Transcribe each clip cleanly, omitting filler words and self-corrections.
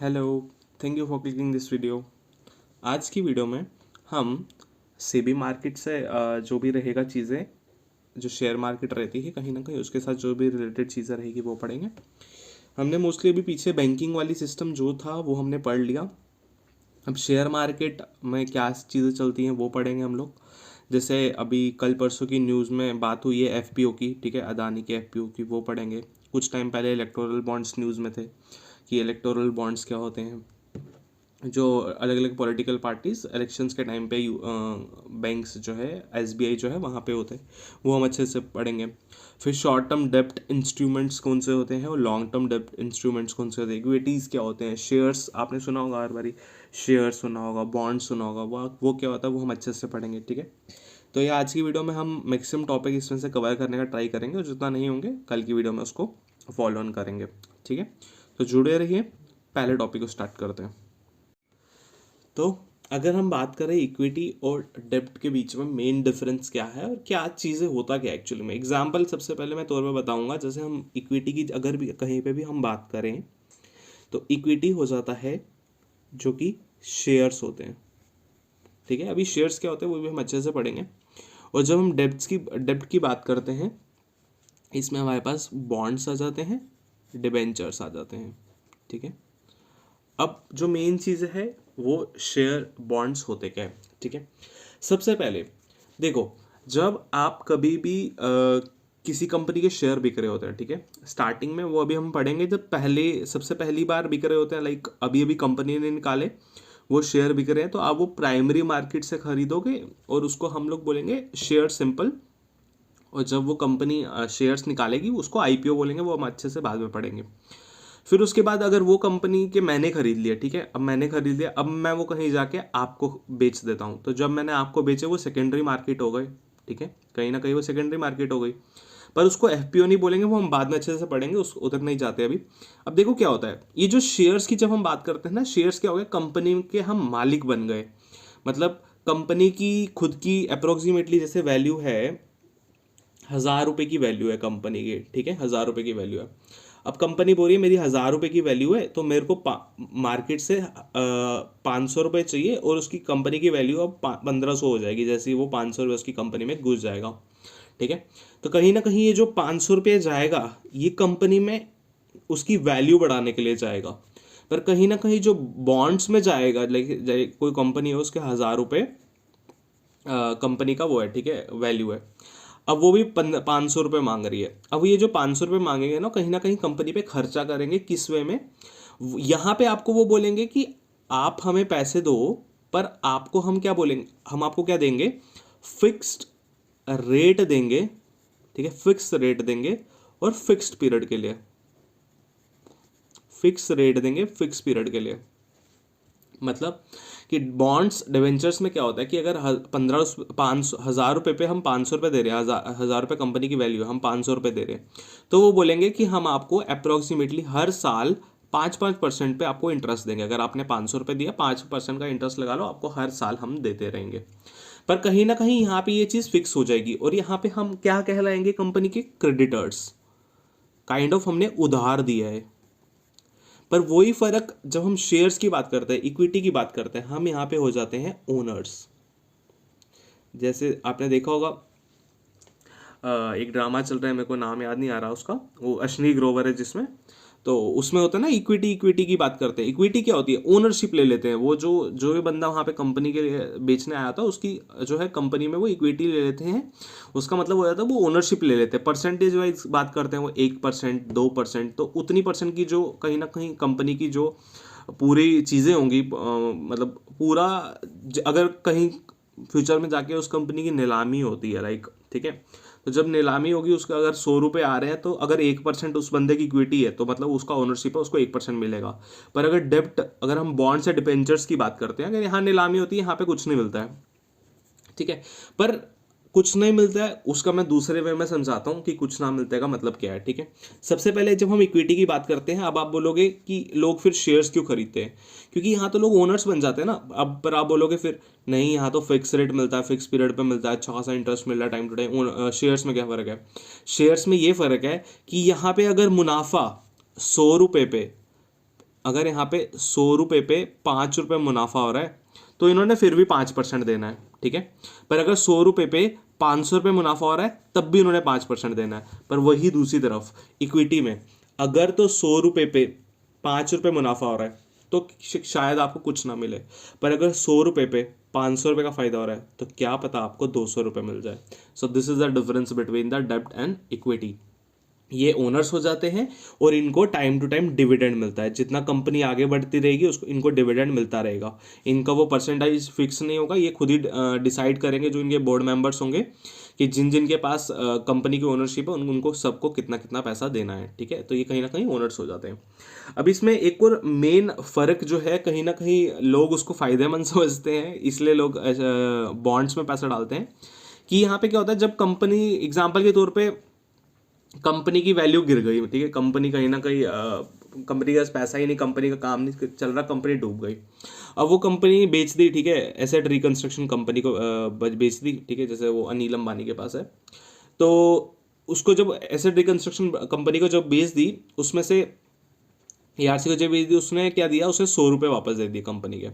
Hello, thank you for clicking this video. आज की video में हम सेबी मार्केट से जो भी रहेगा चीज़ें, जो शेयर मार्केट रहती है कहीं ना कहीं उसके साथ जो भी रिलेटेड चीज़ें रहेगी वो पढ़ेंगे। हमने मोस्टली अभी पीछे बैंकिंग वाली सिस्टम जो था वो हमने पढ़ लिया। अब शेयर मार्केट में क्या चीज़ें चलती हैं वो पढ़ेंगे हम लोग। जैसे अभी कल परसों की न्यूज़ में बात हुई है एफपीओ की, ठीक है, अदानी के एफपीओ की, वो पढ़ेंगे। कुछ टाइम पहले इलेक्टोरल बॉन्ड्स न्यूज़ में थे कि इलेक्टोरल बॉन्ड्स क्या होते हैं। जो अलग अलग पॉलिटिकल पार्टीज इलेक्शंस के टाइम पे बैंक्स जो है एसबीआई जो है वहाँ पे होते हैं, वो हम अच्छे से पढ़ेंगे। फिर शॉर्ट टर्म डेप्ट इंस्ट्रूमेंट्स कौन से होते हैं और लॉन्ग टर्म डेप्ट इंस्ट्रूमेंट्स कौन से होते हैं, इक्विटीज़ क्या होते हैं, शेयर्स आपने सुना होगा हर बारी, शेयर सुना होगा, बॉन्ड सुना होगा, वो क्या होता है वो हम अच्छे से पढ़ेंगे, ठीक है। तो ये आज की वीडियो में हम मैक्सिमम टॉपिक इसमें से कवर करने का ट्राई करेंगे और जितना नहीं होंगे कल की वीडियो में उसको फॉलो ऑन करेंगे, ठीक है। तो जुड़े रहिए, पहले टॉपिक को स्टार्ट करते हैं। तो अगर हम बात करें इक्विटी और डेब्ट के बीच में मेन डिफरेंस क्या है और क्या चीज़ें होता क्या एक्चुअली में, एग्जांपल सबसे पहले मैं तौर पे बताऊंगा। जैसे हम इक्विटी की अगर भी कहीं पे भी हम बात करें तो इक्विटी हो जाता है जो कि शेयर्स होते हैं, ठीक है। अभी शेयर्स क्या होते हैं वो भी हम अच्छे से पढ़ेंगे। और जब हम डेब्ट की बात करते हैं, इसमें हमारे पास बॉन्ड्स आ जाते हैं, डिबेंचर्स आ जाते हैं, ठीक है। अब जो मेन चीज़ है वो शेयर बॉन्ड्स होते क्या है, ठीक है। सबसे पहले देखो, जब आप कभी भी किसी कंपनी के शेयर बिक रहे होते हैं, ठीक है, स्टार्टिंग में वो अभी हम पढ़ेंगे जब पहले सबसे पहली बार बिक रहे होते हैं, लाइक अभी अभी कंपनी ने निकाले वो शेयर बिक रहे हैं, तो आप वो प्राइमरी मार्केट से खरीदोगे और उसको हम लोग बोलेंगे शेयर सिंपल। और जब वो कंपनी शेयर्स निकालेगी उसको आईपीओ बोलेंगे, वो हम अच्छे से बाद में पढ़ेंगे। फिर उसके बाद अगर वो कंपनी के मैंने खरीद लिया, ठीक है, अब मैंने खरीद लिया, अब मैं वो कहीं जाके आपको बेच देता हूँ, तो जब मैंने आपको बेचे वो सेकेंडरी मार्केट हो गए, ठीक है, कहीं ना कहीं वो सेकेंडरी मार्केट हो गई। पर उसको एफपीओ नहीं बोलेंगे, वो हम बाद में अच्छे से पढ़ेंगे, उस उधर नहीं जाते अभी। अब देखो क्या होता है, ये जो शेयर्स की जब हम बात करते हैं ना, शेयर्स क्या हो गया, कंपनी के हम मालिक बन गए। मतलब कंपनी की खुद की अप्रोक्सीमेटली जैसे वैल्यू है, 1,000 रुपये की वैल्यू है कंपनी की, ठीक है, 1,000 रुपये की वैल्यू है। अब कंपनी बोल रही है मेरी 1,000 रुपये की वैल्यू है, तो मेरे को मार्केट से 500 रुपये चाहिए और उसकी कंपनी की वैल्यू अब 1,500 हो जाएगी, जैसे ही वो 500 रुपये उसकी कंपनी में घुस जाएगा, ठीक है। तो कहीं ना कहीं ये जो 500 रुपये जाएगा ये कंपनी में उसकी वैल्यू बढ़ाने के लिए जाएगा। पर कहीं ना कहीं जो बॉन्ड्स में जाएगा, लाइक कोई कंपनी है उसके 1,000 रुपये कंपनी का वो है, ठीक है, वैल्यू है। अब वो भी 500 रुपये मांग रही है। अब ये जो 500 रुपये मांगेंगे ना कहीं कंपनी पे खर्चा करेंगे, किस वे में, यहाँ पे आपको वो बोलेंगे कि आप हमें पैसे दो, पर आपको हम क्या बोलेंगे, हम आपको क्या देंगे, फिक्स्ड रेट देंगे, ठीक है, फिक्स रेट देंगे और फिक्स्ड पीरियड के लिए, फिक्स रेट देंगे फिक्स पीरियड के लिए। मतलब कि बॉन्ड्स डिवेंचर्स में क्या होता है कि अगर 1,000 रुपये पे हम 500 रुपये दे रहे हैं, 1,000 रुपये कंपनी की वैल्यू है, हम 500 रुपये दे रहे हैं, तो वो बोलेंगे कि हम आपको अप्रोक्सीमेटली हर साल 5% पे आपको इंटरेस्ट देंगे। अगर आपने 500 रुपये दिया, 5% का इंटरेस्ट लगा लो, आपको हर साल हम देते रहेंगे। पर कहीं ना कहीं यहाँ पे ये चीज़ फिक्स हो जाएगी और यहाँ पे हम क्या कहलाएंगे, कंपनी के क्रेडिटर्स, काइंड ऑफ हमने उधार दिया है। पर वही फर्क जब हम शेयर्स की बात करते हैं, इक्विटी की बात करते हैं, हम यहाँ पे हो जाते हैं ओनर्स। जैसे आपने देखा होगा एक ड्रामा चल रहा है, मेरे को नाम याद नहीं आ रहा उसका, वो अश्विनी ग्रोवर है जिसमें, तो उसमें होता है ना इक्विटी, इक्विटी की बात करते हैं। इक्विटी क्या होती है, ओनरशिप ले लेते हैं, वो जो जो भी बंदा वहाँ पे कंपनी के लिए बेचने आया था उसकी जो है कंपनी में वो इक्विटी ले लेते हैं। उसका मतलब हो जाता है वो ओनरशिप ले लेते हैं। परसेंटेज वाइज बात करते हैं, वो 1%, 2%, तो उतनी परसेंट की जो कहीं ना कहीं कंपनी की जो पूरी चीज़ें होंगी, मतलब पूरा अगर कहीं फ्यूचर में जाके उस कंपनी की नीलामी होती है, लाइक, ठीक है, तो जब नीलामी होगी उसका अगर 100 रुपये आ रहे हैं, तो अगर 1% उस बंदे की इक्विटी है तो मतलब उसका ओनरशिप है, उसको 1% मिलेगा। पर अगर डेप्ट, अगर हम बॉन्ड्स या डिबेंचर्स की बात करते हैं, अगर यहाँ नीलामी होती है, यहाँ पे कुछ नहीं मिलता है, ठीक है। पर कुछ नहीं मिलता है उसका मैं दूसरे वे में समझाता हूँ कि कुछ ना मिलते का मतलब क्या है, ठीक है। सबसे पहले जब हम इक्विटी की बात करते हैं, अब आप बोलोगे कि लोग फिर शेयर्स क्यों खरीदते हैं, क्योंकि यहाँ तो लोग ओनर्स बन जाते हैं ना। अब पर आप बोलोगे फिर नहीं, यहाँ तो फिक्स रेट मिलता है, फिक्स पीरियड पे मिलता है, अच्छा खासा इंटरेस्ट मिल रहा है टाइम टू टाइम। शेयर्स में क्या फ़र्क है, शेयर्स में ये फ़र्क है कि यहाँ पे अगर मुनाफा 100 रुपये पे अगर यहाँ पे 100 रुपये पे 5 रुपये मुनाफा हो रहा है तो इन्होंने फिर भी 5% देना है, ठीक है। पर अगर 100 रुपये पे 500 रुपये मुनाफा हो रहा है तब भी उन्होंने 5% देना है। पर वही दूसरी तरफ इक्विटी में अगर तो 100 रुपये पे 5 रुपये मुनाफा हो रहा है तो शायद आपको कुछ ना मिले, पर अगर 100 रुपये पे 500 रुपये का फायदा हो रहा है तो क्या पता आपको 200 रुपये मिल जाए। सो this is the difference between the डेब्ट एंड इक्विटी। ये ओनर्स हो जाते हैं और इनको टाइम टू टाइम डिविडेंड मिलता है। जितना कंपनी आगे बढ़ती रहेगी उसको इनको डिविडेंड मिलता रहेगा। इनका वो परसेंटेज फिक्स नहीं होगा, ये खुद ही डिसाइड करेंगे जो इनके बोर्ड मेंबर्स होंगे कि जिन जिन के पास कंपनी की ओनरशिप है उनको सबको कितना कितना पैसा देना है, ठीक है। तो ये कहीं ना कहीं ओनर्स हो जाते हैं। अब इसमें एक और मेन फ़र्क जो है, कहीं ना कहीं लोग उसको फ़ायदेमंद समझते हैं इसलिए लोग बॉन्ड्स में पैसा डालते हैं, कि यहाँ पे क्या होता है जब कंपनी एग्जाम्पल के तौर पे कंपनी की वैल्यू गिर गई, ठीक है, कंपनी कहीं ना कहीं कंपनी के पास पैसा ही नहीं, कंपनी का काम नहीं चल रहा, कंपनी डूब गई। अब वो कंपनी बेच दी, ठीक है, एसेट रिकंस्ट्रक्शन कंपनी को बेच दी, ठीक है, जैसे वो अनिल अंबानी के पास है। तो उसको जब एसेट रिकंस्ट्रक्शन कंपनी को जब बेच दी, उसमें से ARC को जब बेच दी, उसने क्या दिया, उसे 100 रुपये वापस दे दिए कंपनी के।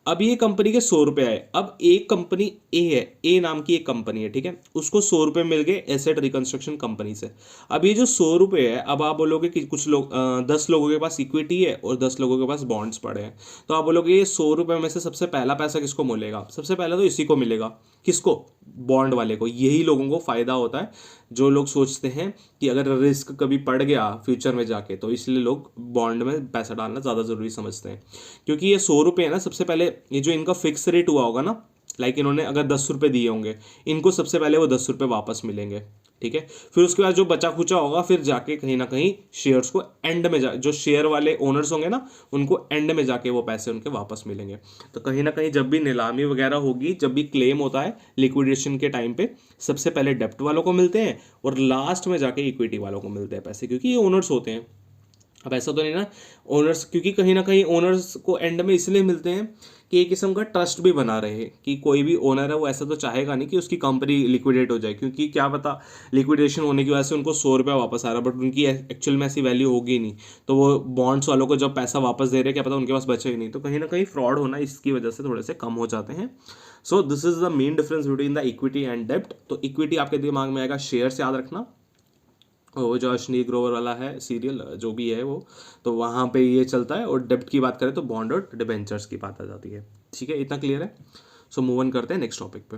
अब ये कंपनी के 100 रुपये आए। अब एक कंपनी ए है, ए नाम की एक कंपनी है, ठीक है, उसको 100 रुपये मिल गए एसेट रिकंस्ट्रक्शन कंपनी से। अब ये जो 100 रुपये है, अब आप बोलोगे कि कुछ लोग 10 लोगों के पास इक्विटी है और 10 लोगों के पास बॉन्ड्स पड़े हैं, तो आप बोलोगे ये 100 रुपये में से सबसे पहला पैसा किसको मिलेगा? सबसे पहले तो इसी को मिलेगा। किसको? बॉन्ड वाले को। यही लोगों को फ़ायदा होता है जो लोग सोचते हैं कि अगर रिस्क कभी पड़ गया फ्यूचर में जाके, तो इसलिए लोग बॉन्ड में पैसा डालना ज़्यादा ज़रूरी समझते हैं। क्योंकि ये 100 रुपये है ना, सबसे पहले ये जो इनका फिक्स रेट हुआ होगा ना, लाइक इन्होंने अगर 10 रुपये दिए होंगे, इनको सबसे पहले वो 10 रुपये वापस मिलेंगे, ठीक है। फिर उसके बाद जो बचा खुचा होगा फिर जाके कहीं ना कहीं शेयर्स को एंड में जो शेयर वाले ओनर्स होंगे ना, उनको एंड में जाके वो पैसे उनके वापस मिलेंगे। तो कहीं ना कहीं जब भी नीलामी वगैरह होगी, जब भी क्लेम होता है लिक्विडेशन के टाइम पे, सबसे पहले डेप्ट वालों को मिलते हैं और लास्ट में जाके इक्विटी वालों को मिलते हैं पैसे, क्योंकि ये ओनर्स होते हैं। अब ऐसा तो नहीं ना ओनर्स, क्योंकि कहीं ना कहीं ओनर्स को एंड में इसलिए मिलते हैं कि एक किस्म का ट्रस्ट भी बना रहे, कि कोई भी ओनर है वो ऐसा तो चाहेगा नहीं कि उसकी कंपनी लिक्विडेट हो जाए, क्योंकि क्या पता लिक्विडेशन होने की वजह से उनको 100 रुपये वापस आ रहा है बट उनकी एक्चुअल में ऐसी वैल्यू होगी नहीं, तो वो बॉन्ड्स वालों को जब पैसा वापस दे रहे हैं क्या पता उनके पास बचे ही नहीं, तो कहीं ना कहीं फ्रॉड होना इसकी वजह से थोड़े से कम हो जाते हैं। So this is the main difference between the equity and डेप्ट। तो इक्विटी आपके दिमाग में आएगा शेयर्स, याद रखना, वो जो अश्विनी ग्रोवर वाला है सीरियल जो भी है वो, तो वहाँ पे ये चलता है। और डेब्ट की बात करें तो बॉन्ड और डिबेंचर्स की बात आ जाती है, ठीक है, इतना क्लियर है। सो मूव ऑन करते हैं नेक्स्ट टॉपिक पे।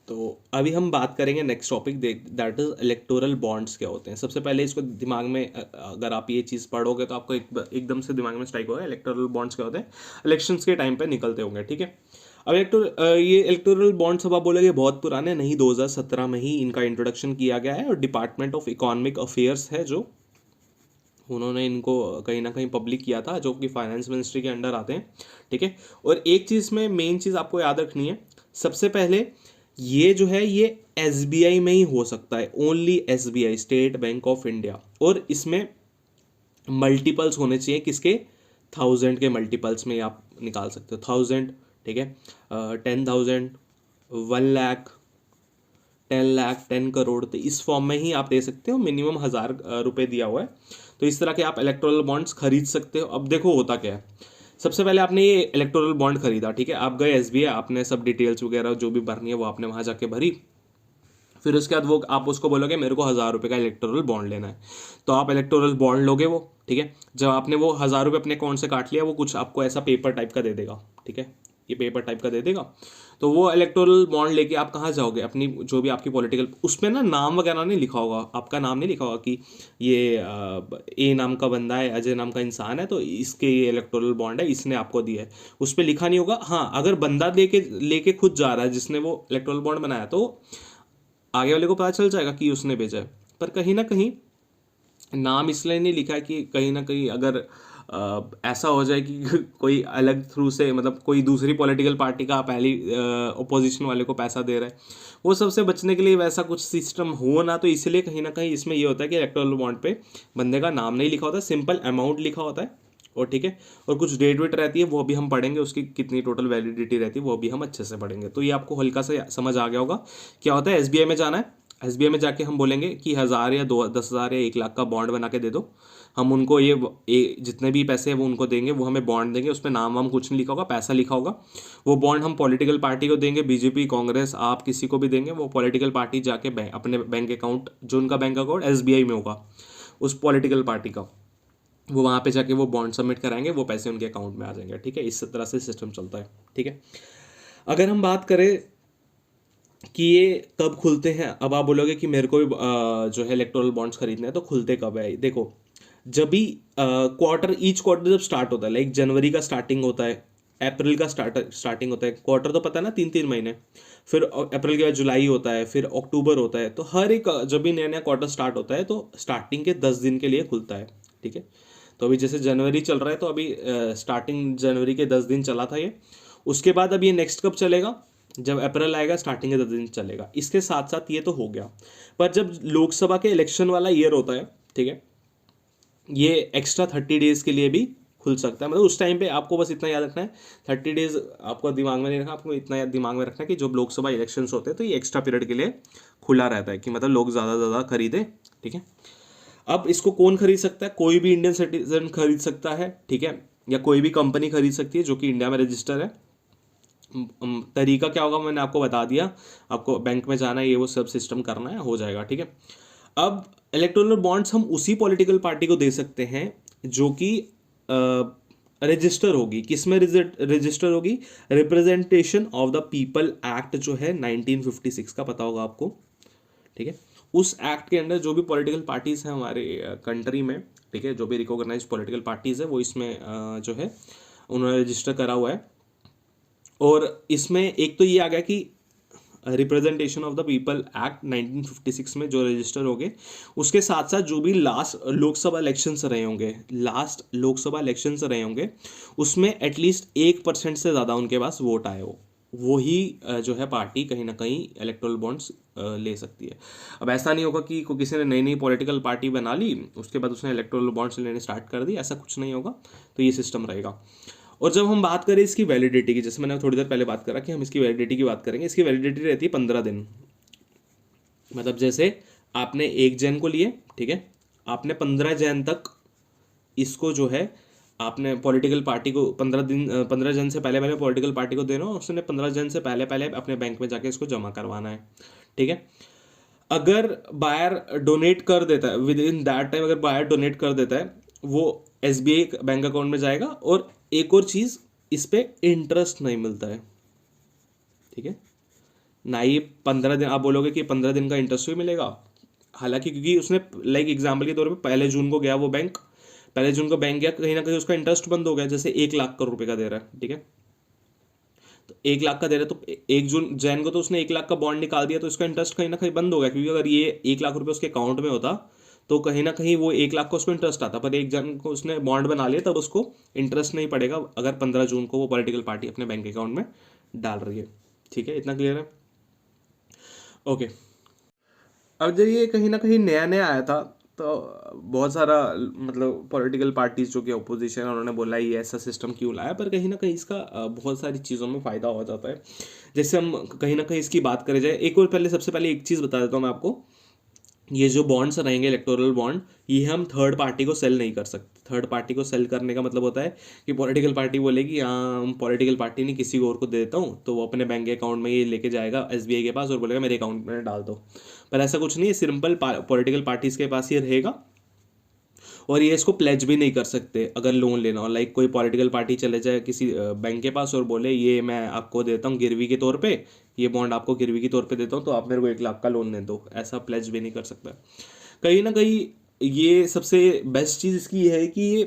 तो अभी हम बात करेंगे next topic, that is electoral bonds क्या होते हैं। सबसे पहले इसको दिमाग में अगर आप ये चीज़ पढ़ोगे तो आपको एकदम से दिमाग में स्ट्राइक होगा इलेक्टोरल बॉन्ड्स क्या होते हैं, इलेक्शंस के टाइम पे निकलते होंगे, ठीक है। अब ये इलेक्टोरल बॉन्ड्स अब आप बोलोगे बहुत पुराने, नहीं, 2017 में ही इनका इंट्रोडक्शन किया गया है और डिपार्टमेंट ऑफ इकोनॉमिक अफेयर्स है जो उन्होंने इनको कहीं ना कहीं पब्लिक किया था, जो कि फाइनेंस मिनिस्ट्री के अंडर आते हैं, ठीक है। और एक चीज़ में मेन चीज़ आपको याद रखनी है, सबसे पहले ये जो है ये SBI में ही हो सकता है, only SBI, state bank of India. और इसमें मल्टीपल्स होने चाहिए, किसके? 1000 के मल्टीपल्स में आप निकाल सकते हो, 1000, ठीक है, 10,000, 1 लाख, 10 लाख, 10 करोड़, तो इस फॉर्म में ही आप दे सकते हो। मिनिमम 1000 रुपये दिया हुआ है, तो इस तरह के आप इलेक्टोरल बॉन्ड्स खरीद सकते हो। अब देखो होता क्या है, सबसे पहले आपने ये इलेक्टोरल बॉन्ड खरीदा, ठीक है, आप गए SBI, आपने सब डिटेल्स वगैरह जो भी भरनी है वो आपने वहाँ जाके भरी। फिर उसके बाद वो आप उसको बोलोगे मेरे को 1000 रुपये का इलेक्टोरल बॉन्ड लेना है, तो आप इलेक्टोरल बॉन्ड लोगे वो, ठीक है। जब आपने वो 1000 रुपये अपने अकाउंट से काट लिया, वो कुछ आपको ऐसा पेपर टाइप का दे देगा, ठीक है, ये पेपर टाइप का दे देगा। तो वो इलेक्टोरल बॉन्ड लेके आप कहाँ जाओगे, अपनी जो भी आपकी पॉलिटिकल, उसमें ना नाम वगैरह नहीं लिखा होगा, आपका नाम नहीं लिखा होगा कि ये A नाम का बंदा है, अजय नाम का इंसान है, तो इसके ये इलेक्टोरल बॉन्ड है, इसने आपको दिया है, उस पर लिखा नहीं होगा। हाँ, अगर बंदा लेके खुद जा रहा है जिसने वो इलेक्टोरल बॉन्ड बनाया, तो आगे वाले को पता चल जाएगा कि उसने भेजा है। पर कहीं ना कहीं नाम इसलिए नहीं लिखा है कि कहीं ना कहीं अगर ऐसा हो जाए कि कोई अलग थ्रू से, मतलब कोई दूसरी पॉलिटिकल पार्टी का पहली ओपोजिशन वाले को पैसा दे रहा है, वो सबसे बचने के लिए वैसा कुछ सिस्टम हो ना, तो इसलिए कहीं ना कहीं इसमें ये होता है कि इलेक्टोरल बॉन्ड पे बंदे का नाम नहीं लिखा होता, सिंपल अमाउंट लिखा होता है, और ठीक है, और कुछ डेट वेट रहती है, वो भी हम पढ़ेंगे, उसकी कितनी टोटल वैलिडिटी रहती है वो भी हम अच्छे से पढ़ेंगे। तो ये आपको हल्का सा समझ आ गया होगा क्या होता है। SBI में जाना है, SBI में जाके हम बोलेंगे कि 1000 या 10,000 या 1 लाख का बॉन्ड बना के दे दो, हम उनको ये जितने भी पैसे हैं वो उनको देंगे, वो हमें बॉन्ड देंगे, उसमें नाम वाम कुछ नहीं लिखा होगा, पैसा लिखा होगा। वो बॉन्ड हम पॉलिटिकल पार्टी को देंगे, बीजेपी, कांग्रेस, आप किसी को भी देंगे। वो पॉलिटिकल पार्टी जाके अपने बैंक अकाउंट, जो उनका बैंक अकाउंट एसबीआई में होगा उस पॉलिटिकल पार्टी का, वो वहाँ पे जाके वो बॉन्ड सबमिट कराएंगे, वो पैसे उनके अकाउंट में आ जाएंगे। ठीक है, इस तरह से सिस्टम चलता है। ठीक है, अगर हम बात करें कि ये कब खुलते हैं, अब आप बोलोगे कि मेरे को भी जो है इलेक्टोरल बॉन्ड्स खरीदने हैं, तो खुलते कब है? देखो, जब भी ईच क्वार्टर जब स्टार्ट होता है, लाइक जनवरी का स्टार्टिंग होता है, अप्रैल का स्टार्टिंग होता है, क्वार्टर तो पता है ना, 3 3 महीने, फिर अप्रैल के बाद जुलाई होता है, फिर अक्टूबर होता है, तो हर एक जब भी नया नया क्वार्टर स्टार्ट होता है तो स्टार्टिंग के 10 दिन के लिए खुलता है। ठीक है, तो अभी जैसे जनवरी चल रहा है, तो अभी स्टार्टिंग जनवरी के 10 दिन चला था ये। उसके बाद अब ये नेक्स्ट कब चलेगा? जब अप्रैल आएगा, स्टार्टिंग के 10 दिन चलेगा। इसके साथ साथ ये तो हो गया, पर जब लोकसभा के इलेक्शन वाला ईयर होता है, ठीक है, ये एक्स्ट्रा 30 डेज के लिए भी खुल सकता है। मतलब उस टाइम पे आपको बस इतना याद रखना है, 30 डेज आपको दिमाग में नहीं रखना, आपको इतना दिमाग में रखना है कि जब लोकसभा इलेक्शंस होते हैं तो ये एक्स्ट्रा पीरियड के लिए खुला रहता है, कि मतलब लोग ज़्यादा से ज़्यादा खरीदे। ठीक है, अब इसको कौन खरीद सकता है? कोई भी इंडियन सिटीजन खरीद सकता है। ठीक है, या कोई भी कंपनी खरीद सकती है जो कि इंडिया में रजिस्टर है। तरीका क्या होगा मैंने आपको बता दिया, आपको बैंक में जाना है, ये वो सब सिस्टम करना है, हो जाएगा। ठीक है, अब इलेक्टोरल बॉन्ड्स हम उसी पॉलिटिकल पार्टी को दे सकते हैं जो कि रजिस्टर होगी। किसमें रजिस्टर होगी? Representation of the people act जो है 1956 का, पता होगा आपको। ठीक है, उस एक्ट के अंडर जो भी पॉलिटिकल पार्टीज हैं हमारे कंट्री में, ठीक है, जो भी रिकॉग्नाइज्ड पॉलिटिकल पार्टीज है वो इसमें जो है उन्होंने रजिस्टर करा हुआ है। और इसमें एक तो ये आ गया कि representation of the people act 1956 में जो रजिस्टर हो गए, उसके साथ साथ जो भी लास्ट लोकसभा इलेक्शंस रहे होंगे, उसमें एटलीस्ट 1% से ज़्यादा उनके पास वोट आए हो, वही जो है पार्टी कहीं ना कहीं इलेक्टोरल बॉन्ड्स ले सकती है। अब ऐसा नहीं होगा कि किसी ने नई नई पॉलिटिकल पार्टी बना ली उसके बाद उसने इलेक्टोरल बॉन्ड्स लेने स्टार्ट कर दी, ऐसा कुछ नहीं होगा। तो ये सिस्टम रहेगा। और जब हम बात करें इसकी वैलिडिटी की, जैसे मैंने थोड़ी देर पहले बात करा कि हम इसकी वैलिडिटी की बात करेंगे, इसकी वैलिडिटी रहती है 15 दिन। मतलब जैसे आपने 1 जन को लिए, ठीक है, आपने 15 जन तक इसको जो है आपने पॉलिटिकल पार्टी को 15 जन से पहले पहले पॉलिटिकल पार्टी को देना, और उसने 15 जन से पहले पहले अपने बैंक में जाके इसको जमा करवाना है। ठीक है, अगर बायर डोनेट कर देता है विद इन दैट टाइम, अगर बायर डोनेट कर देता है, वो एसबीआई बैंक अकाउंट में जाएगा। और एक और चीज़, इस पे इंटरेस्ट नहीं मिलता है। ठीक है, ना ही 15 दिन, आप बोलोगे कि 15 दिन का इंटरेस्ट भी मिलेगा, हालांकि क्योंकि उसने लाइक एग्जाम्पल के तौर पे 1 जून को गया वो बैंक, 1 जून को बैंक गया, कहीं ना कहीं उसका इंटरेस्ट बंद हो गया। जैसे 1 लाख करोड़ रुपए का दे रहा है, ठीक है, तो 1 लाख का दे रहा है, तो 1 जून को तो उसने 1 लाख का बॉन्ड निकाल दिया, तो इसका इंटरेस्ट कहीं ना कहीं बंद हो गया। क्योंकि अगर ये 1 लाख रुपए उसके अकाउंट में होता तो कहीं ना कहीं वो 1 लाख को उसको इंटरेस्ट आता, पर 1 जन को उसने बॉन्ड बना लिया, तब उसको इंटरेस्ट नहीं पड़ेगा अगर 15 जून को वो पॉलिटिकल पार्टी अपने बैंक अकाउंट में डाल रही है। ठीक है, इतना क्लियर है? ओके, अब जब ये कहीं ना कहीं नया नया आया था तो बहुत सारा मतलब पॉलिटिकल पार्टीज जो कि अपोजिशन है उन्होंने बोला ये ऐसा सिस्टम क्यों लाया, पर कहीं ना कहीं इसका बहुत सारी चीज़ों में फ़ायदा हो जाता है। जैसे हम कहीं ना कहीं इसकी बात करें जाए, एक और पहले सबसे पहले एक चीज़ बता देता हूँ मैं आपको, ये जो बॉन्ड्स रहेंगे इलेक्टोरल बॉन्ड, ये हम थर्ड पार्टी को सेल नहीं कर सकते। थर्ड पार्टी को सेल करने का मतलब होता है कि पॉलिटिकल पार्टी बोलेगी हाँ हम पॉलिटिकल पार्टी नहीं किसी और को दे देता हूँ, तो वो अपने बैंक अकाउंट में ये लेके जाएगा एसबीआई के पास और बोलेगा मेरे अकाउंट में डाल दो। पर ऐसा कुछ नहीं है, सिंपल पॉलिटिकल पार्टीज के पास ये रहेगा। और ये इसको प्लेज भी नहीं कर सकते अगर लोन लेना हो। लाइक कोई पॉलिटिकल पार्टी चले जाए किसी बैंक के पास और बोले ये मैं आपको देता हूँ गिरवी के तौर पे, ये बॉन्ड आपको गिरवी के तौर पे देता हूँ तो आप मेरे को 1 लाख का लोन दे दो, ऐसा प्लेज भी नहीं कर सकता। कहीं ना कहीं ये सबसे बेस्ट चीज़ इसकी है कि ये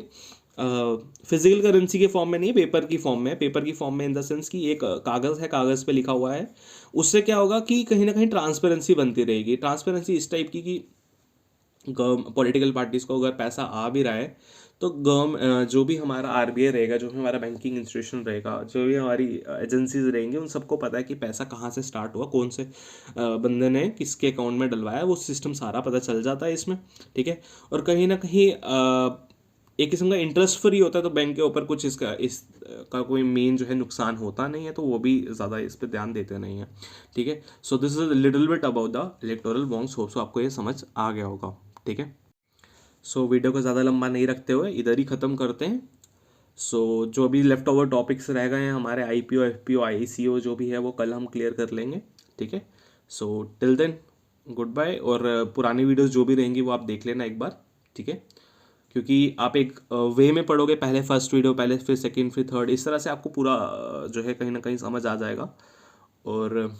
फिजिकल करेंसी के फॉर्म में नहीं है, पेपर की फॉर्म में। पेपर की फॉर्म में इन द सेंस कि एक कागज़ है, कागज़ पे लिखा हुआ है। उससे क्या होगा कि कहीं ना कहीं ट्रांसपेरेंसी बनती रहेगी। ट्रांसपेरेंसी इस टाइप की कि पॉलिटिकल पार्टीज़ को अगर पैसा आ भी रहा है तो जो भी हमारा आरबीआई रहेगा, जो भी हमारा बैंकिंग इंस्टीट्यूशन रहेगा, जो भी हमारी एजेंसीज रहेंगी, उन सबको पता है कि पैसा कहाँ से स्टार्ट हुआ, कौन से बंदे ने किसके अकाउंट में डलवाया, वो सिस्टम सारा पता चल जाता है इसमें। ठीक है, और कहीं ना कहीं एक किस्म का इंटरेस्ट फ्री होता है, तो बैंक के ऊपर कुछ इसका कोई मेन जो है नुकसान होता नहीं है, तो वो भी ज़्यादा इस पर ध्यान देते नहीं है। ठीक है, सो this is little bit about the electoral bonds. Hope so आपको ये समझ आ गया होगा। ठीक है, सो वीडियो को ज़्यादा लंबा नहीं रखते हुए इधर ही ख़त्म करते हैं। सो जो भी लेफ्ट ओवर टॉपिक्स रह गए हैं हमारे IPO FPO ICO जो भी है वो कल हम क्लियर कर लेंगे, ठीक है। So till then goodbye. और पुरानी वीडियोस जो भी रहेंगी वो आप देख लेना एक बार, ठीक है, क्योंकि आप एक वे में पढ़ोगे, पहले फर्स्ट वीडियो, पहले फिर सेकंड, फिर थर्ड, इस तरह से आपको पूरा जो है कहीं ना कहीं समझ आ जाएगा। और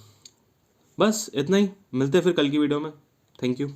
बस इतना ही, मिलते हैं फिर कल की वीडियो में। Thank you.